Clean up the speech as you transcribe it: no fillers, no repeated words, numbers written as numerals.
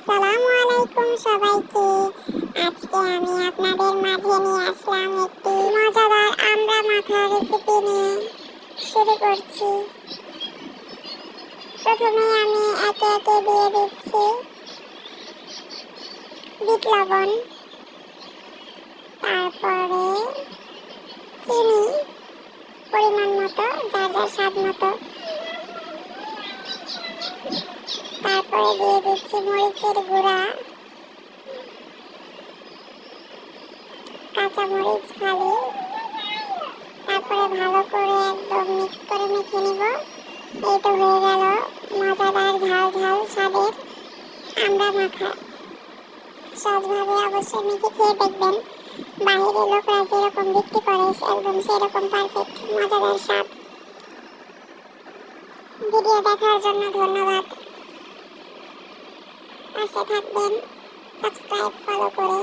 আসসালামু আলাইকুম সবাইকে। আজকে আমি আপনাদের মাঝে নিয়ে আসলাম একটি মজাদার আমড়া মাখা রেসিপি নিয়ে। শুরু করছি। প্রথমে আমি একে একে দিয়ে দিচ্ছি বিট লবণ, তারপরে চিনি পরিমাণ মতো, যার যার স্বাদ মতো। তারপরে দিয়ে দিচ্ছি মরিচের গুঁড়া, কাঁচা মরিচ ফালি। তারপরে ভালো করে একদম মিক্স করে মেখে নিব। এই তো হয়ে গেল মজাদার ঝাল ঝাল স্বাদের আমড়া মাখা। সহজভাবে অবশ্যই মেখে খেয়ে দেখবেন। বাহিরের লোকরা যেরকম বিক্রি করে একদম সেরকম পারফেক্ট মজাদার স্বাদ। ভিডিও দেখার জন্য ধন্যবাদ। পাশে থাকবেন সাবস্ক্রাইব ফলো করে।